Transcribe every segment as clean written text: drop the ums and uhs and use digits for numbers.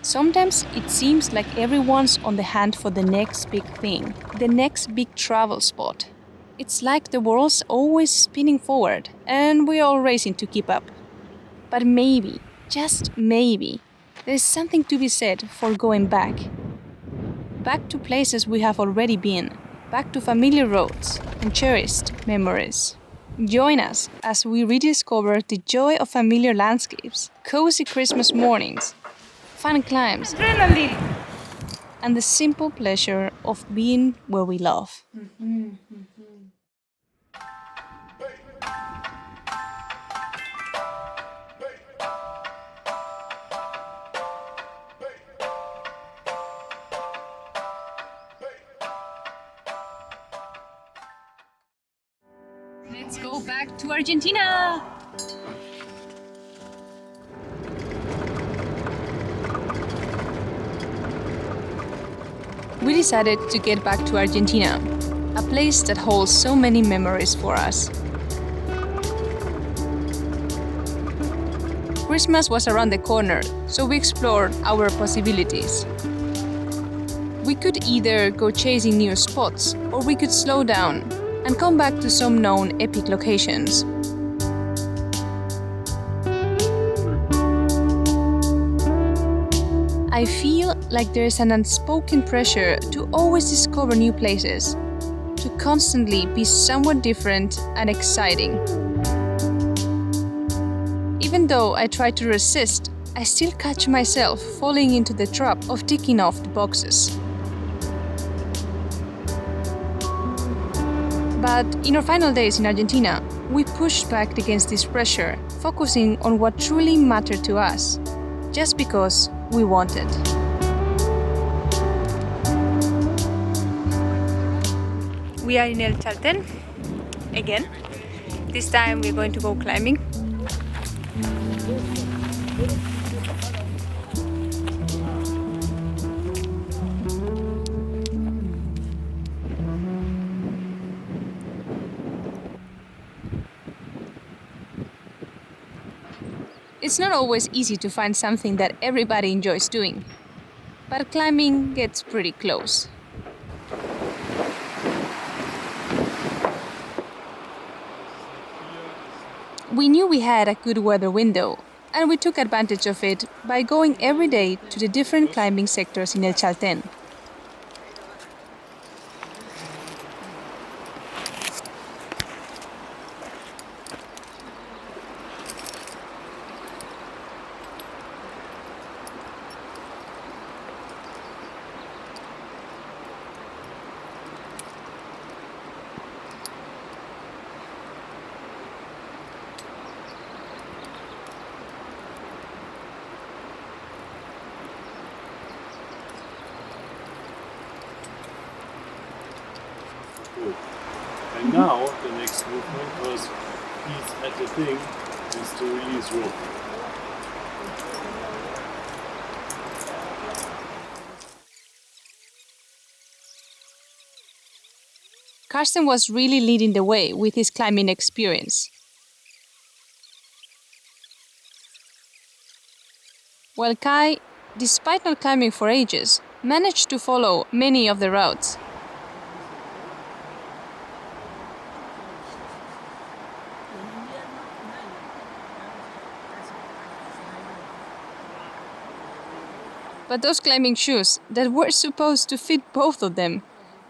Sometimes it seems like everyone's on the hunt for the next big thing, the next big travel spot. It's like the world's always spinning forward and we're all racing to keep up. But maybe, just maybe, there's something to be said for going back. Back to places we have already been, back to familiar roads and cherished memories. Join us as we rediscover the joy of familiar landscapes, cozy Christmas mornings, fun climbs, and the simple pleasure of being where we love. Let's go back to Argentina! We decided to get back to Argentina, a place that holds so many memories for us. Christmas was around the corner, so we explored our possibilities. We could either go chasing new spots, or we could slow down and come back to some known epic locations. I feel like there is an unspoken pressure to always discover new places, to constantly be somewhat different and exciting. Even though I try to resist, I still catch myself falling into the trap of ticking off the boxes. But in our final days in Argentina, we pushed back against this pressure, focusing on what truly mattered to us, just because we wanted. We are in El Chaltén again. This time we're going to go climbing. It's not always easy to find something that everybody enjoys doing, but climbing gets pretty close. We knew we had a good weather window, and we took advantage of it by going every day to the different climbing sectors in El Chaltén. And now the next movement, because he's at the thing, is to release rope. Karsten was really leading the way with his climbing experience. While Kai, despite not climbing for ages, managed to follow many of the routes. But those climbing shoes that were supposed to fit both of them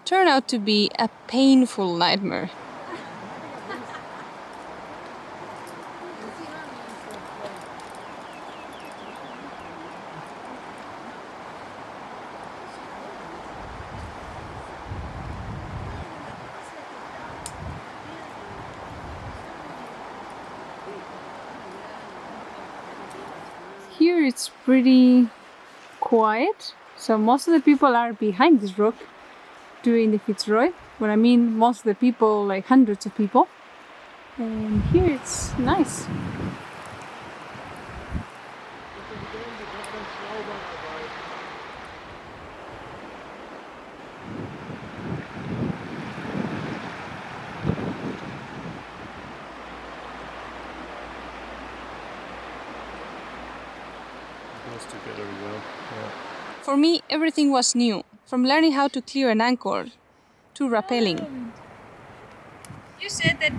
turned out to be a painful nightmare. Here it's pretty quiet, so most of the people are behind this rock doing the Fitzroy. What I mean, most of the people, like hundreds of people. And here it's nice. It goes together well. Yeah. For me, everything was new, from learning how to clear an anchor to rappelling. You said that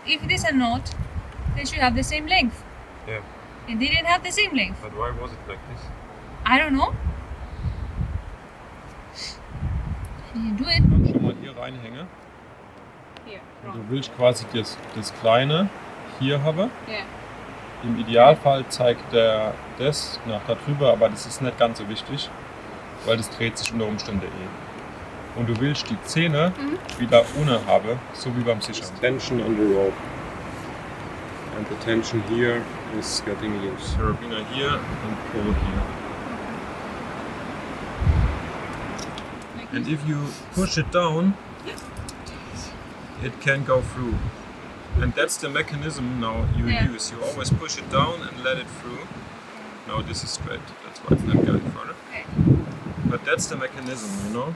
if it is a knot, they should have the same length. Yeah. It didn't have the same length. But why was it like this? I don't know. Did you do it? Ich kann schon mal hier reinhängen. Here. Und du willst quasi das Kleine hier haben. Yeah. Im Idealfall zeigt der das nach da drüber, aber das ist nicht ganz so wichtig, weil das dreht sich unter Umständen eh. Und du willst die Zähne wieder ohne haben, so wie beim Sichern. Tension on the rope. And the tension here is getting loose. Carabiner here and pull here. And if you push it down, it can go through. And that's the mechanism now you use. You always push it down and let it through. Now this is straight, that's why it's not going further. Okay. But that's the mechanism, you know?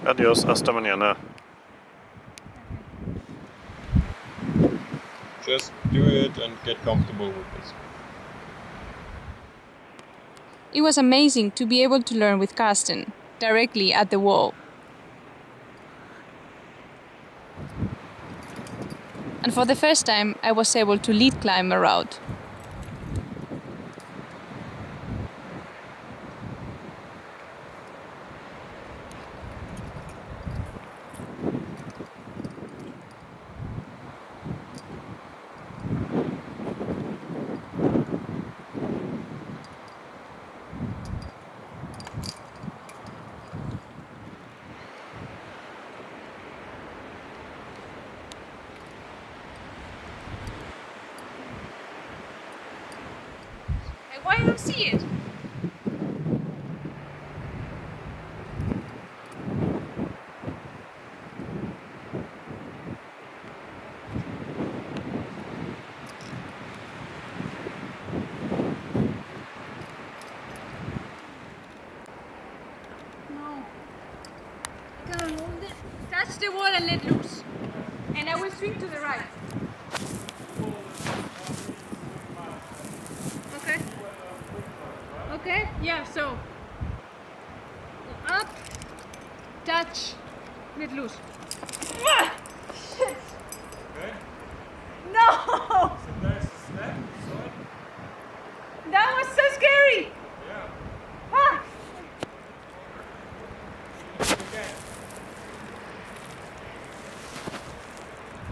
Adios, hasta mañana. Just do it and get comfortable with this. It was amazing to be able to learn with Carsten, directly at the wall. And for the first time, I was able to lead climb a route. Why don't see it? No. I gotta hold it. Touch the wall and let loose. And I will swing to the right. Okay. Okay, yeah, so up, touch, let loose. Ah! Shit! Okay. No! That was so scary! Yeah. Ah!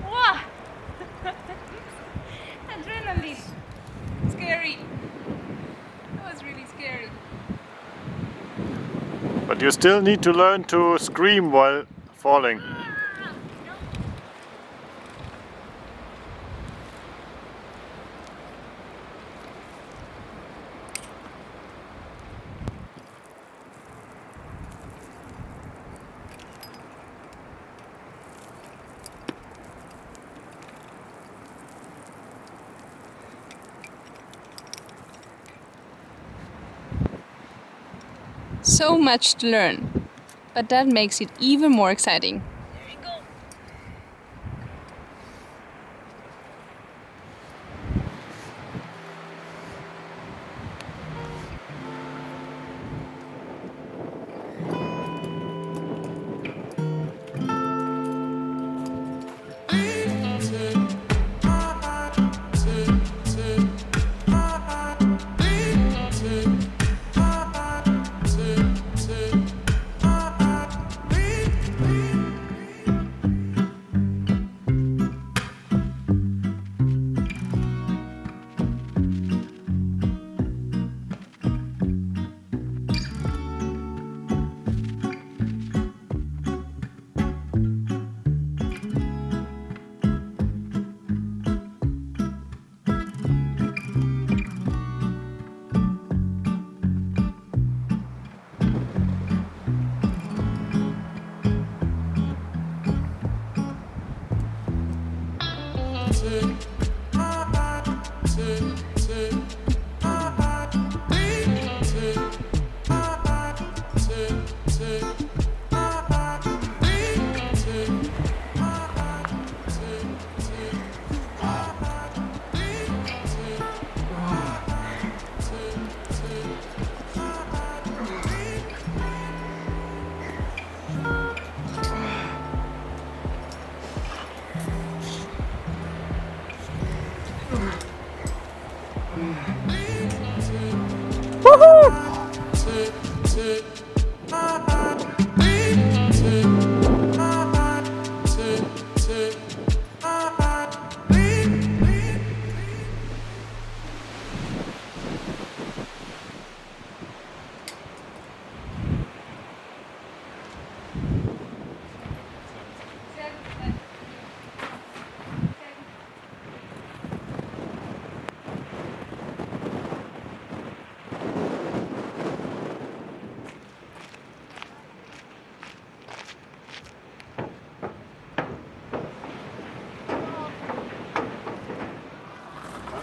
Wow! Adrenaline. Scary. That was really scary. But you still need to learn to scream while falling. So much to learn, but that makes it even more exciting. There you go.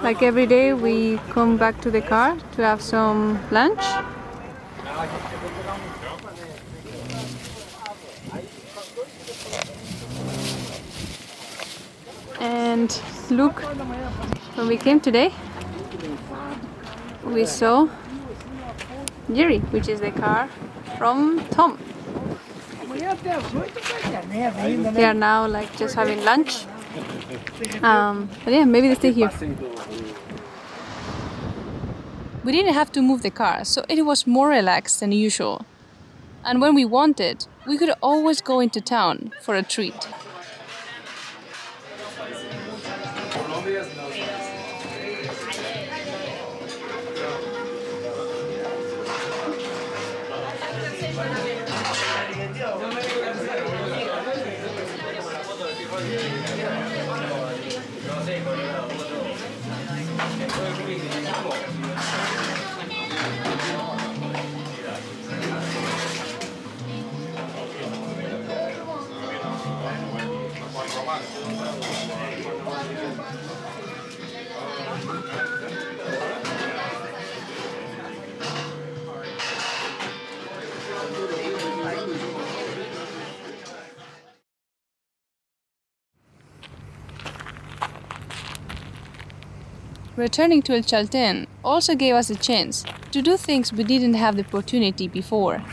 Like every day we come back to the car to have some lunch. And look, when we came today, we saw Jerry, which is the car from Tom. They are now like just having lunch. But yeah, maybe they stay here. We didn't have to move the car, so it was more relaxed than usual. And when we wanted, we could always go into town for a treat. Returning to Chaltén also gave us a chance to do things we didn't have the opportunity before.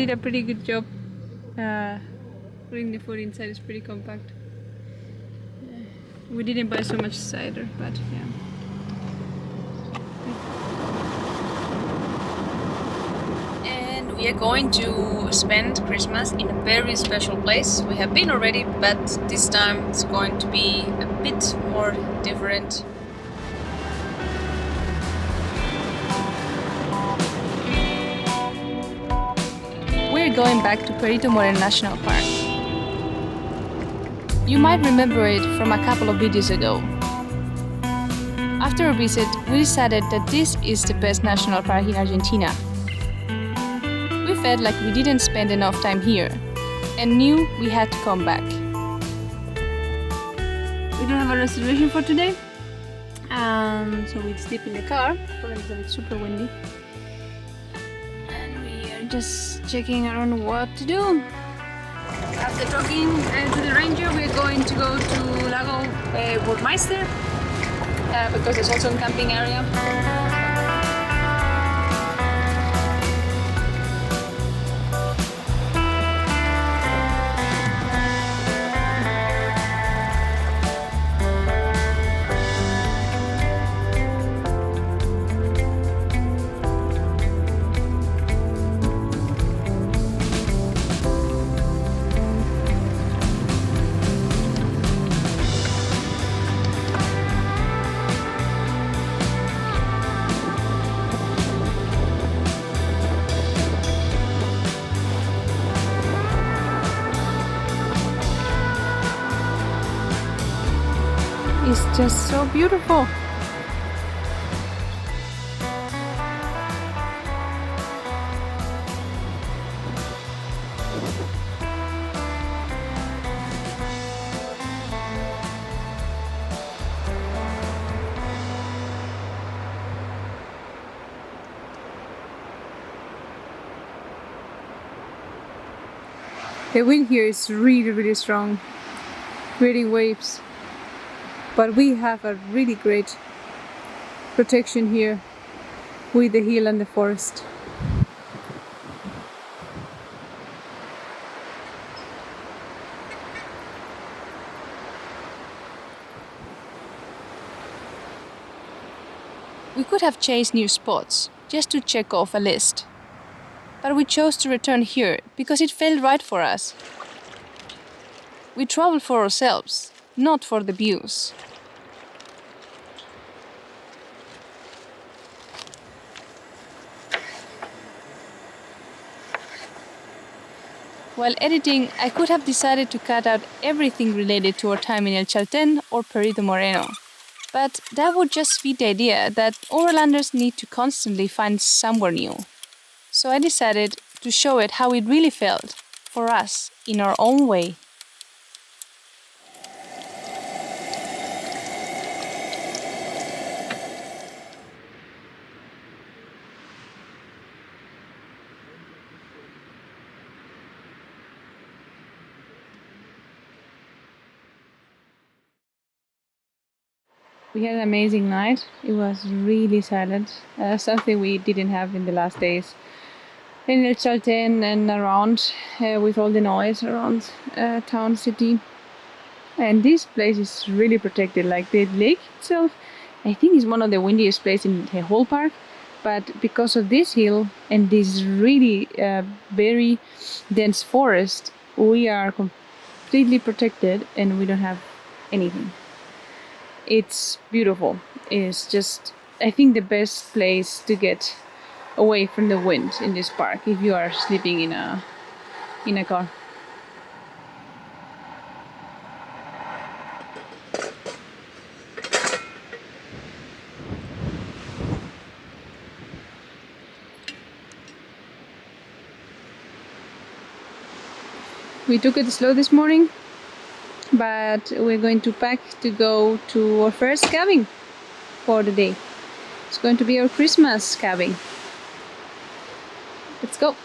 A pretty good job putting the food inside. It's pretty compact. We didn't buy so much cider, but yeah. And we are going to spend Christmas in a very special place. We have been already, but this time it's going to be a bit more different. We're going back to Perito Moreno National Park. You might remember it from a couple of videos ago. After a visit, we decided that this is the best national park in Argentina. We felt like we didn't spend enough time here and knew we had to come back. We don't have a reservation for today, so we sleep in the car because it's super windy. And we are just checking around what to do. After talking to the ranger, we're going to go to Lago Burmeister because there's also a camping area. It's just so beautiful. The wind here is really strong, creating waves. But we have a really great protection here with the hill and the forest. We could have chased new spots just to check off a list. But we chose to return here because it felt right for us. We travel for ourselves, not for the views. While editing, I could have decided to cut out everything related to our time in El Chaltén or Perito Moreno. But that would just feed the idea that overlanders need to constantly find somewhere new. So I decided to show it how it really felt, for us, in our own way. We had an amazing night. It was really silent, something we didn't have in the last days. In El Chaltén and around, with all the noise around town, city. And this place is really protected, like the lake itself, I think is one of the windiest places in the whole park. But because of this hill and this really very dense forest, we are completely protected and we don't have anything. It's beautiful. It's just, I think, the best place to get away from the wind in this park if you are sleeping in a car. We took it slow this morning, but we're going to pack to go to our first cabin for the day. It's going to be our Christmas cabin. Let's go.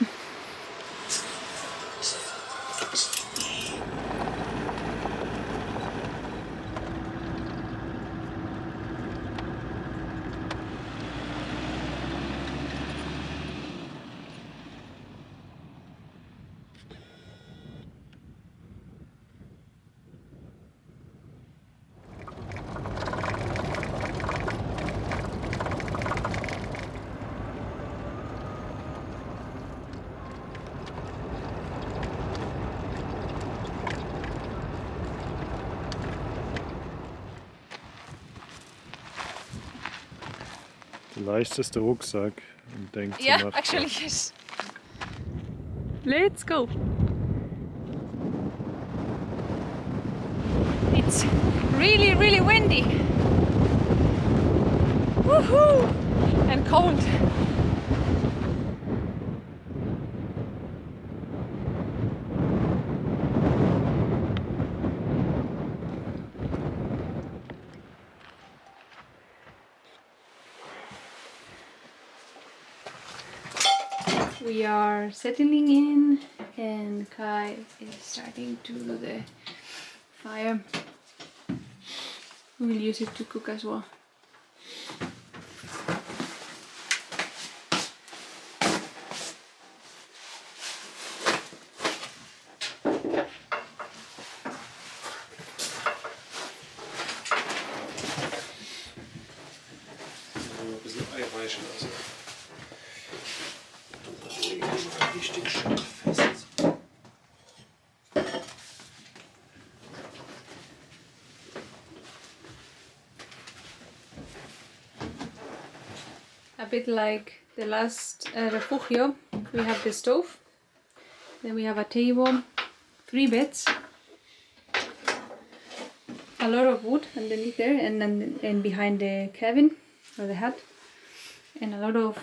Der leichteste Rucksack im Denkzimmer. Yeah, actually yes. Let's go. it's really, really windy. Woohoo! And cold. We are settling in and Kai is starting to do the fire. We will use it to cook as well. Ein bisschen Eiweiß lassen. Richtig schön fest. A bit like the last refugio, we have the stove, then we have a table, 3 beds, a lot of wood underneath there, and behind the cabin or the hut, and a lot of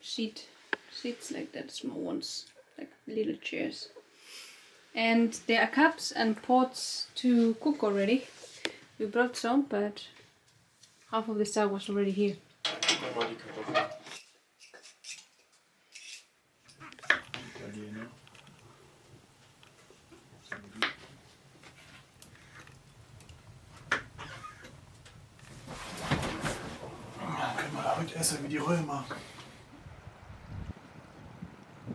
seats like that, small ones, like little chairs. And there are cups and pots to cook already. We brought some, but half of the stuff was already here. Mal die Kartoffeln. Italiener. Können wir heute essen wie die Römer.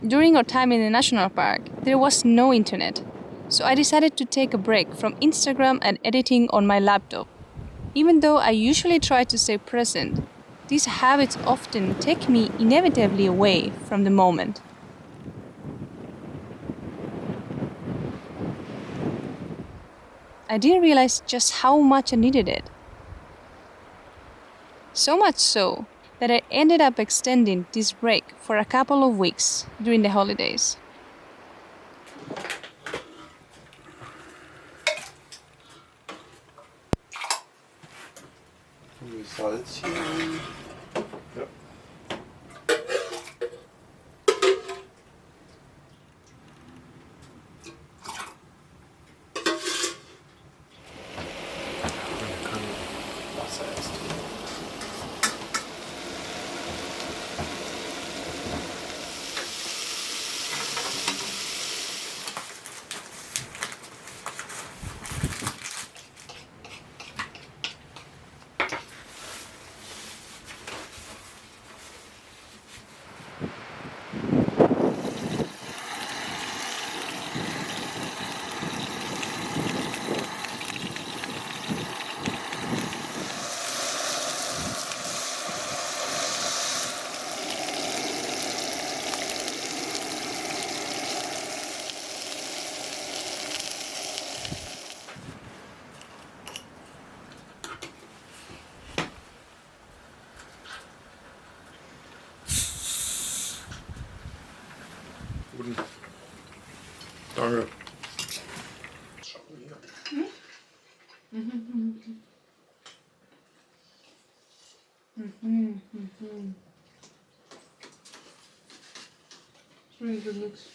During our time in the national park, there was no internet, so I decided to take a break from Instagram and editing on my laptop. Even though I usually try to stay present, these habits often take me inevitably away from the moment. I didn't realize just how much I needed it. So much so that I ended up extending this break for a couple of weeks during the holidays. Salz hier. Ja. Wasser ist. Guten. Danke. Schau hier. It's really good looks.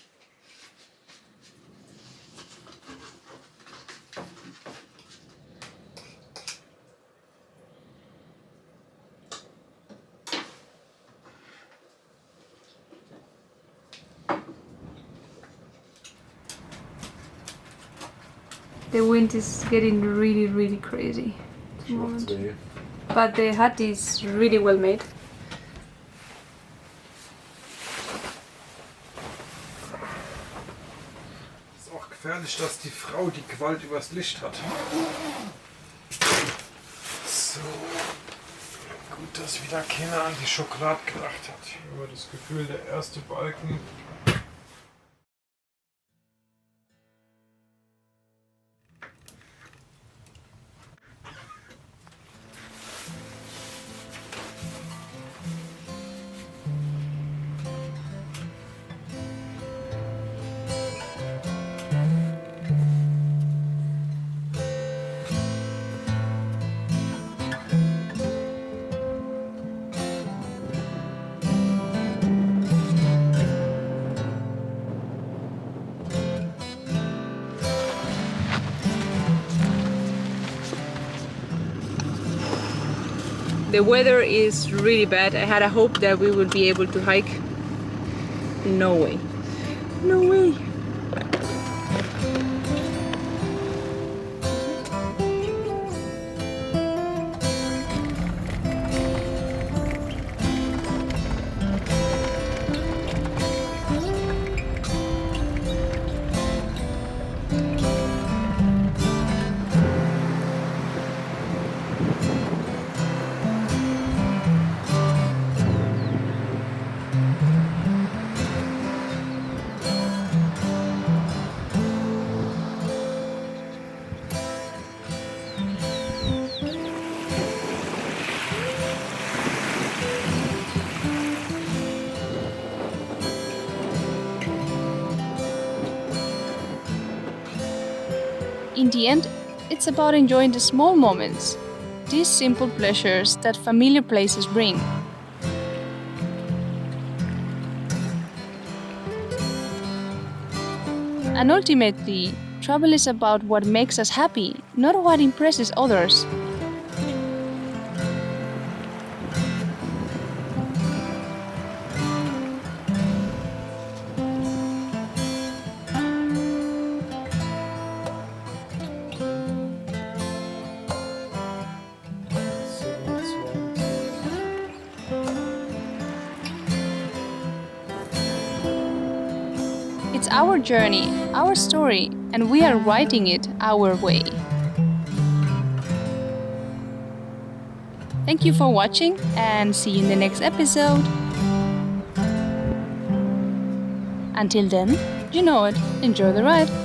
The wind is getting really, really crazy at the moment. But the hut is really well made. Ist auch gefährlich, dass die Frau die Gewalt übers Licht hat. So. Gut, dass wieder keiner an die Schokolade gedacht hat. Ich habe das Gefühl, der erste Balken. The weather is really bad. I had a hope that we would be able to hike. No way. No way. In the end, it's about enjoying the small moments, these simple pleasures that familiar places bring. And ultimately, travel is about what makes us happy, not what impresses others. It's our journey, our story, and we are writing it our way. Thank you for watching and see you in the next episode. Until then, you know it, enjoy the ride.